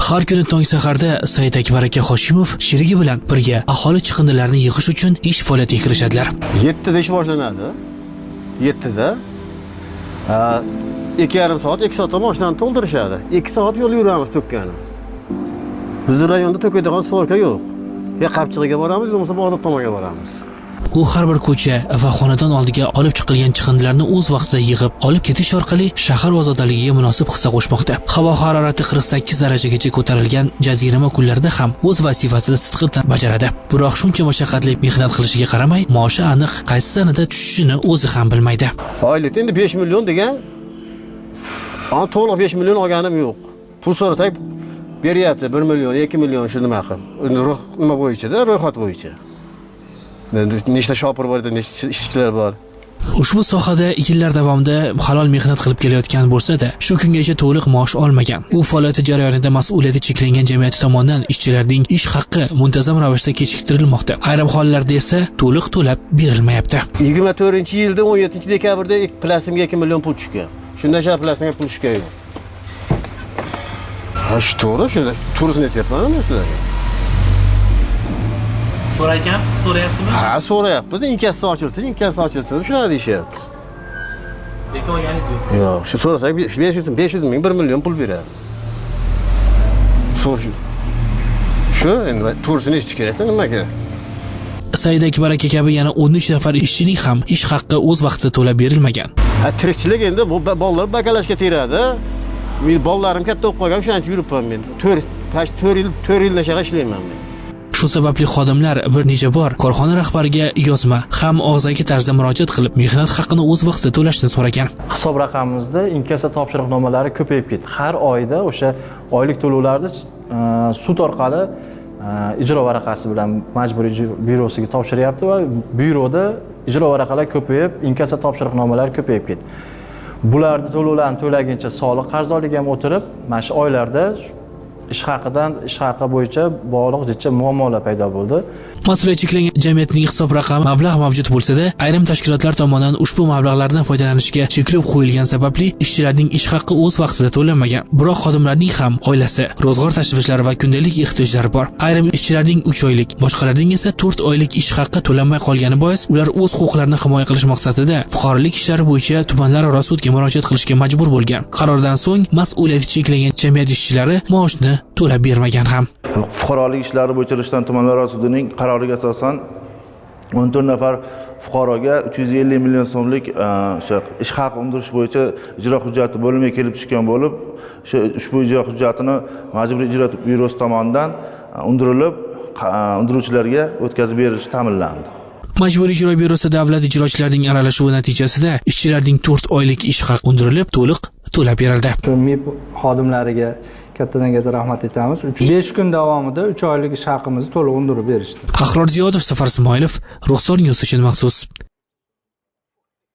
Har kuni tong saharda Said Akbar aka Hoshimov sherigi bilan birga aholi chiqindilarini yig'ish uchun ish faoliyatiga kirishadilar. 7 da ish boshlanadi. 7 da 2,5 soat, 2 soatda mashinani to'ldirishadi. 2 soat yo'l yuramiz to'kkani. Bizning rayonda to'kadigan svorka yo'q. Ya Qapchig'iga boramiz, yo'qsa Bog'dod tomonga boramiz. U har bir ko'cha va xonadon oldiga olib chiqilgan chiqindilarni o'z vaqtida yig'ib, olib ketish orqali shahar ozodaligiga munosib hissa qo'shmoqda. Havo harorati 48 darajagacha ko'tarilgan jazirama kunlarda ham o'z vazifasini sidqidildan bajaradi. Biroq shuncha mashaqqatli mehnat qilishiga qaramay, maoshi aniq qaysi sanada tushishini o'zi ham bilmaydi. Oylikda endi 5 million degan, ana to'liq 5 million olganim yo'q. Pul so'rasak beryapti 1 million, 2 million shu nima qilib. Nima bo'yicha-da, ro'yxat bo'yicha. Nechta shopir bor edi, nechta ishchilar bor. Ushbu sohada yillar davomida halol mehnat qilib kelayotgan bo'lsa-da, shu kungacha to'liq maosh olmagan. U faoliyati jarayonida mas'uliyati cheklangan jamiyat tomonidan ishchilarning ish haqqi muntazam ravishda kechiktirilmoqda. Ayrim hollarda esa to'liq to'lab berilmayapti. 24-yilda 17-dekabrda plastimga 2 million pul tushgan. Shundan sha plastimga pul tushgan yo'q. Ha, shu to'g'ri, shunda turisini aytyapman sizlarga. So'rayapsizmi? Ha, so'rayapmiz. Inkassi ochilsin, shuni deyishyapti. Lekin olganingiz yo'q. Yo'q, shu so'rasak 500 ming, 1 million pul beradi. Shu endi turisini eshitish kerak-da, nima kerak? Said Akbar aka kabi yana 13 nafar ishchining ham ish haqqi o'z vaqtida to'lab berilmagan. Ha, tirikchilik endi bu bolalar bakalashga teradi. Men bolalarim katta o'qib qolgan, shuning uchun yuribman men. 4 yil nashaga ishlayman men. Shu sababli xodimlar bir necha bor korxona rahbariga yozma ham og'zaki tarzda murojaat qilib, mehnat haqqini o'z vaqtida to'lashni so'ragan. Hisob raqamimizda inkassa topshiriqnomalari ko'payib ketdi. Har oyda o'sha oylik to'lovlarni sud orqali ijro varaqasi bilan majburiy byurosiga topshiryapti va byuroda ijro varaqalari ko'payib, inkassa topshiriqnomalari ko'payib ketdi. Bularni to'lovlarni to'laguncha soliq qarzdorligi ham o'tirib, mana shu oylarda ish haqqi bo'yicha bog'liq jicha muammolar paydo bo'ldi. Mas'uliyat cheklangan jamiyatning hisob raqami mablag' mavjud bo'lsa-da, ayrim tashkilotlar tomonidan ushbu mablag'lardan foydalanishga cheklov qo'yilgan sababli ishchilarning ish haqqi o'z vaqtida to'lanmagan. Biroq xodimlarning ham oilasi, ro'zg'or tashvishlari va kundalik ehtiyojlari bor. Ayrim ishchilarning 3 oylik, boshqalarning esa 4 oylik ish haqqi to'lanmay qolgani bois, ular o'z huquqlarini himoya qilish maqsadida fuqarolik ishlari bo'yicha tumanlararo sudga murojaat qilishga majbur bo'lgan. Qarordan so'ng mas'uliyati cheklangan jamiyat ishchilari maoshni to'lab bermagan ham. Fuqarolik ishlari bo'yicha Rishton tumanlari sudining qaroriga asosan 14 nafar fuqaroga 350 million so'mlik ish haqi undirish bo'yicha ijro hujjati bo'lmay kelib tushgan bo'lib, ushbu ijro hujjatini majburiy ijro byurosi tomonidan undirilib, undiruvchilarga o'tkazib berilishi ta'minlandi. Majburiy ijro byurosi davlat ijrochilarining aralashuvi natijasida ishchilarning 4 oylik ish haqi undirilib, to'liq to'lab berildi. Shu MIP xodimlariga kattadan-katta rahmat aytamiz. 5 kun davomida 3 oylik ish haqimizni to'liq undirib berishdi. Ahror Ziyodov, Safar Ismoilov, Ruxsor News uchun maxsus.